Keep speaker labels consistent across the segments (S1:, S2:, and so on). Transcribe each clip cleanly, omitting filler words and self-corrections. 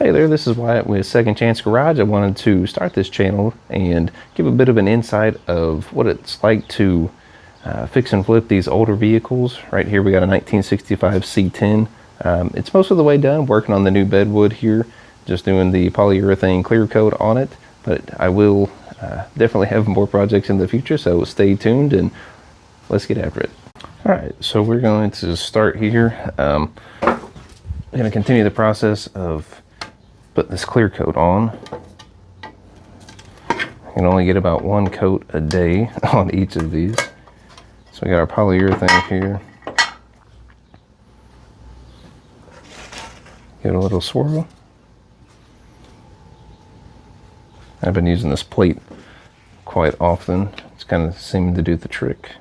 S1: Hey there, this is Wyatt with Second Chance Garage. I wanted to start this channel and give a bit of an insight of what it's like to fix and flip these older vehicles. Right here we got a 1965 C10. It's most of the way done, working on the new bedwood here, just doing the polyurethane clear coat on it, but I will definitely have more projects in the future, so stay tuned and let's get after it. Alright, so we're going to start here. I'm going to continue the process of put this clear coat on. I can only get about one coat a day on each of these. So we got our polyurethane here. Give it a little swirl. I've been using this plate quite often. It's kind of seeming to do the trick.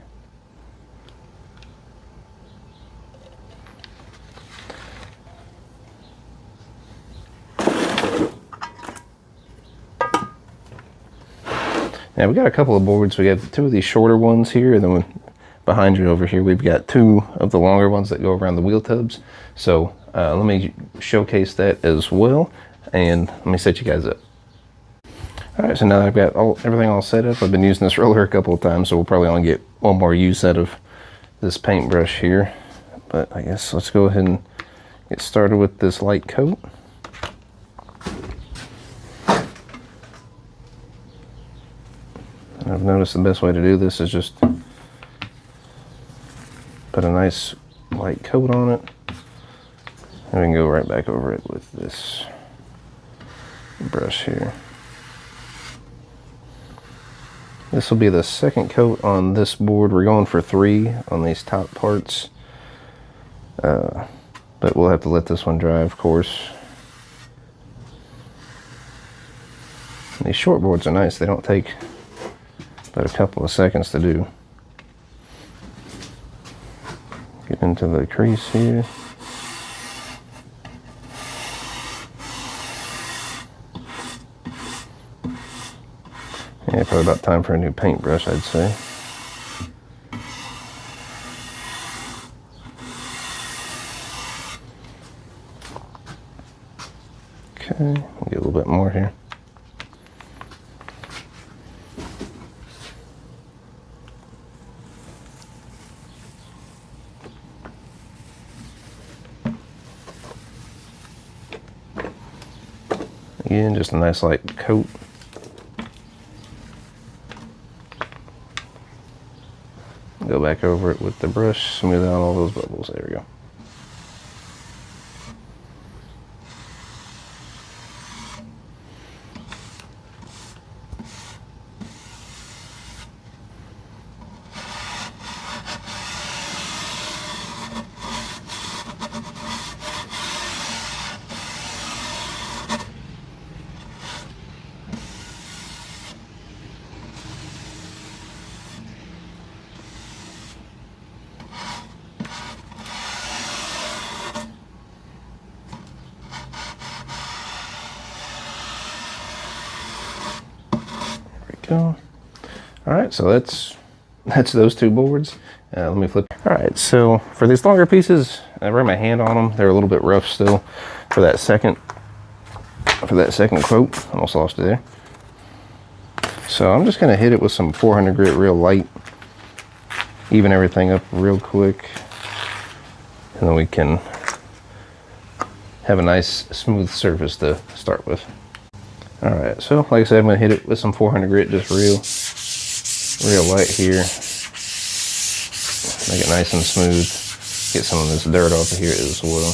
S1: Now we got a couple of boards. We got two of these shorter ones here, and then behind you over here we've got two of the longer ones that go around the wheel tubs. So let me showcase that as well, and let me set you guys up. Alright, so now that I've got everything all set up, I've been using this roller a couple of times, so we'll probably only get one more use out of this paintbrush here. But I guess let's go ahead and get started with this light coat. I've noticed the best way to do this is just put a nice light coat on it, and we can go right back over it with this brush here. This will be the second coat on this board. We're going for 3 on these top parts, but we'll have to let this one dry, of course. And these short boards are nice. They don't take but a couple of seconds to do. Get into the crease here. Yeah, probably about time for a new paintbrush, I'd say. Okay, we'll get a little bit more here. Again, just a nice light coat. Go back over it with the brush, smooth out all those bubbles. There we go. All right, so that's those two boards. Let me flip. All right, so for these longer pieces, I ran my hand on them. They're a little bit rough still for that second quote. Almost lost it there. So I'm just gonna hit it with some 400 grit real light, even everything up real quick, and then we can have a nice smooth surface to start with. All right, so like I said, I'm gonna hit it with some 400 grit, just real light here. Make it nice and smooth. Get some of this dirt off of here as well.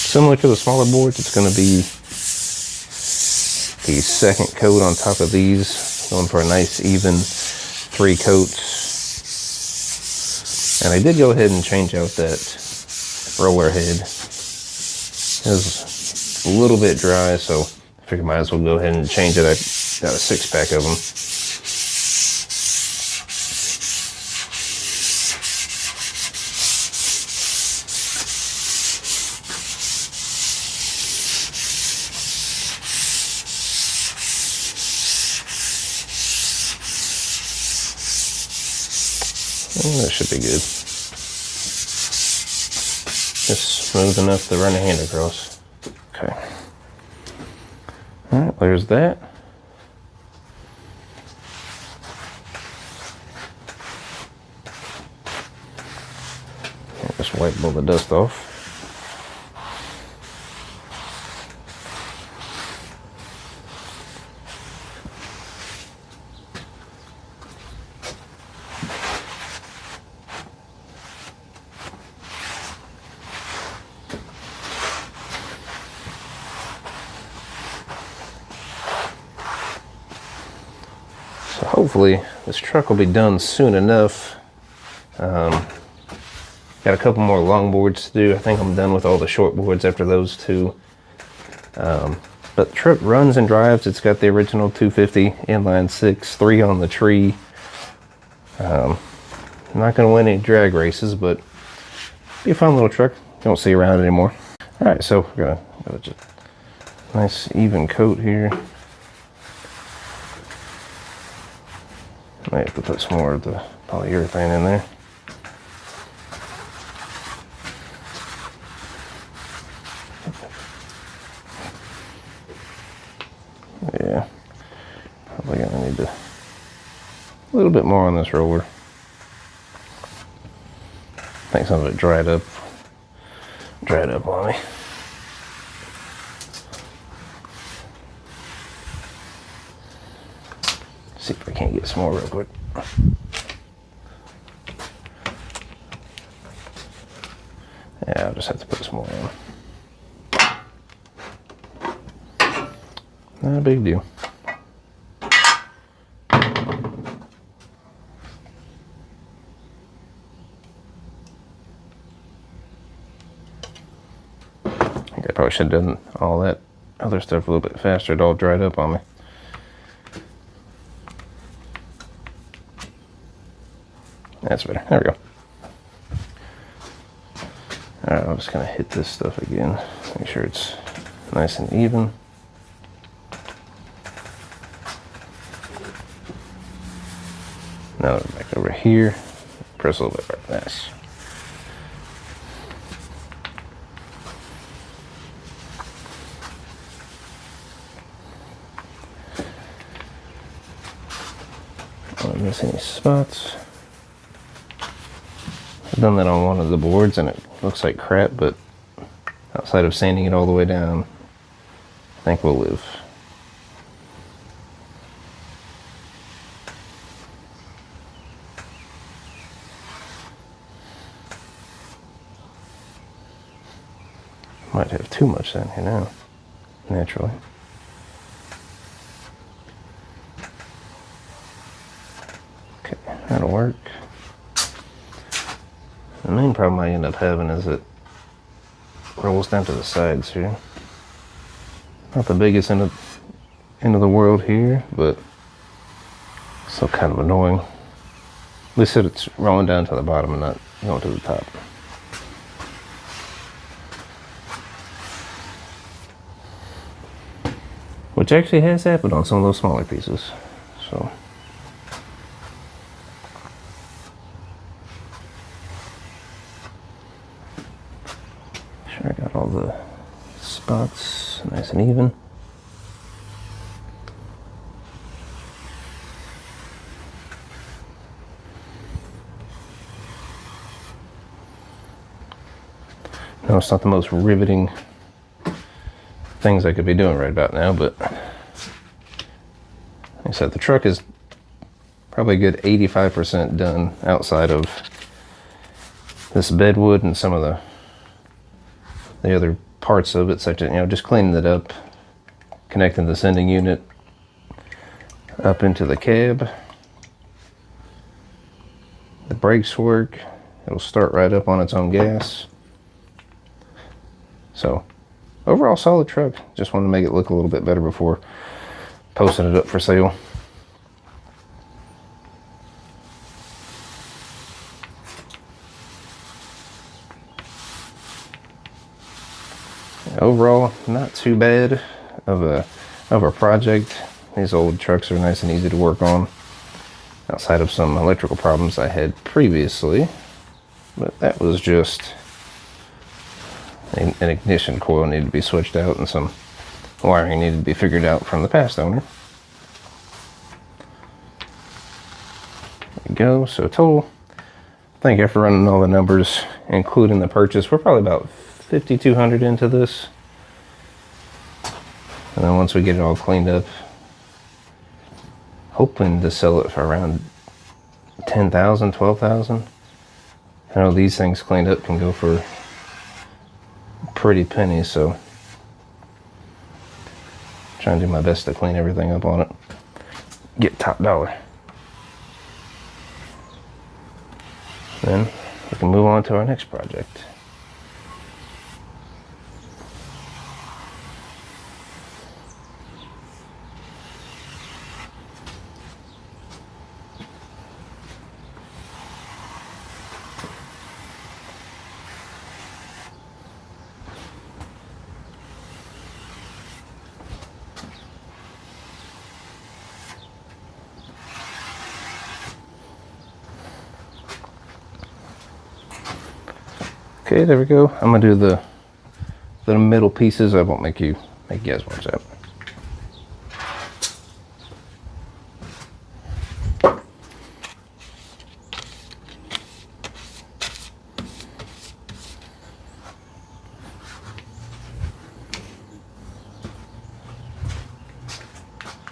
S1: Similar to the smaller boards, it's gonna be the second coat on top of these, going for a nice even 3 coats. And I did go ahead and change out that roller head. It was a little bit dry, so I figured might as well go ahead and change it. I got a 6-pack of them. That should be good. just smooth enough to run a hand across. Okay. All right, there's that. Just wipe all the dust off. So hopefully this truck will be done soon enough. Got a couple more long boards to do. I think I'm done with all the short boards after those two. But the truck runs and drives. It's got the original 250 inline six, 3 on the tree. I'm not going to win any drag races, but be a fun little truck. You don't see around anymore. All right, so we're gonna just nice even coat here. Might have to put some more of the polyurethane in there. Yeah, probably gonna need a little bit more on this roller. I think some of it dried up on me. See if I can't get some more real quick. Yeah, I'll just have to put some more on. Not a big deal. I think I probably should have done all that other stuff a little bit faster. It all dried up on me. That's better. There we go. Alright, I'm just going to hit this stuff again. Make sure it's nice and even. Now we're back over here. Press a little bit right. Nice. Don't miss any spots. I've done that on one of the boards and it looks like crap, but outside of sanding it all the way down, I think we'll live. Might have too much down here now, naturally. Okay, that'll work. The main problem I end up having is it rolls down to the sides here. Not the biggest end of the world here, but still kind of annoying. At least it's rolling down to the bottom and not going to the top. Which actually has happened on some of those smaller pieces. So. Sure, I got all the spots nice and even. No, it's not the most riveting things I could be doing right about now, but like I said, the truck is probably a good 85% done outside of this bedwood and some of the other parts of it, such as, just cleaning it up, connecting the sending unit up into the cab. The brakes work. It'll start right up on its own gas. So overall solid truck. Just wanted to make it look a little bit better before posting it up for sale. Overall, not too bad of a project. These old trucks are nice and easy to work on, outside of some electrical problems I had previously. But that was just An ignition coil needed to be switched out, and some wiring needed to be figured out from the past owner. There we go. So total, I think after running all the numbers, including the purchase, we're probably about $5,200 into this. And then once we get it all cleaned up, hoping to sell it for around $10,000, $12,000. I know these things cleaned up can go for pretty pennies, so trying to do my best to clean everything up on it, get top dollar. Then we can move on to our next project. Okay, there we go. I'm gonna do the middle pieces. I won't make you guys watch that.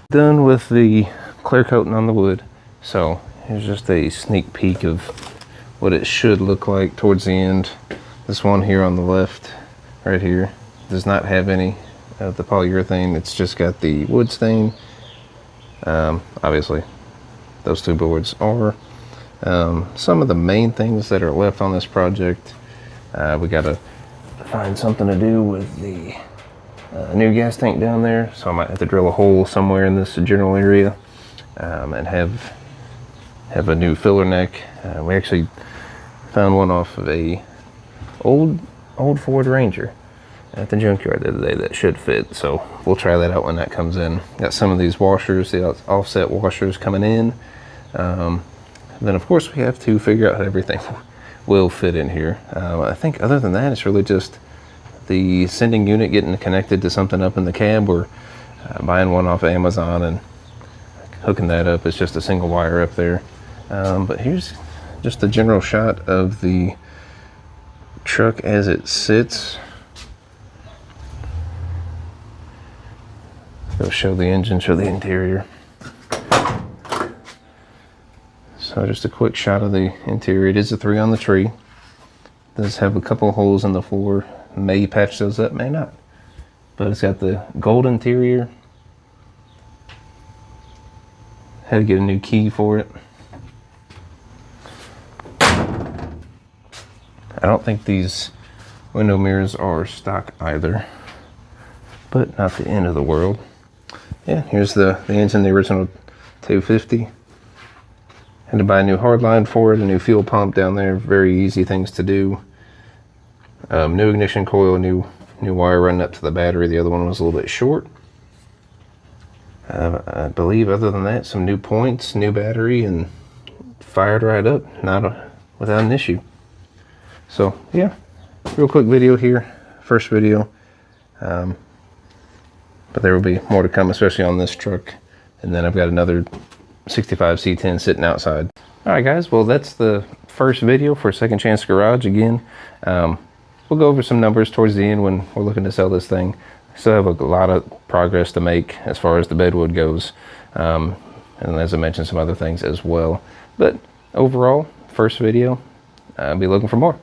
S1: Done with the clear coating on the wood, so here's just a sneak peek of what it should look like towards the end. This one here on the left, right here, does not have any of the polyurethane. It's just got the wood stain. Obviously, those two boards are some of the main things that are left on this project. We got to find something to do with the new gas tank down there, so I might have to drill a hole somewhere in this general area and have a new filler neck. We actually found one off of a old Ford Ranger at the junkyard the other day that should fit, so we'll try that out when that comes in. Got some of these washers, the offset washers coming in. Then of course we have to figure out how everything will fit in here. I think other than that, it's really just the sending unit getting connected to something up in the cab, or buying one off of Amazon and hooking that up. It's just a single wire up there. But here's just the general shot of the truck as it sits. Go show the engine, show the interior. So just a quick shot of the interior. It is a 3 on the tree. It does have a couple of holes in the floor. May patch those up, may not. But it's got the gold interior. Had to get a new key for it. I don't think these window mirrors are stock either, but not the end of the world. Yeah, here's the engine, the original 250. Had to buy a new hardline for it, a new fuel pump down there. Very easy things to do. New ignition coil, new wire running up to the battery. The other one was a little bit short. I believe other than that, some new points, new battery, and fired right up, without an issue. So yeah, real quick video here, first video. But there will be more to come, especially on this truck. And then I've got another 65 C10 sitting outside. All right guys, well that's the first video for Second Chance Garage. Again, we'll go over some numbers towards the end when we're looking to sell this thing. Still have a lot of progress to make as far as the bedwood goes. And as I mentioned, some other things as well. But overall, first video, I'll be looking for more.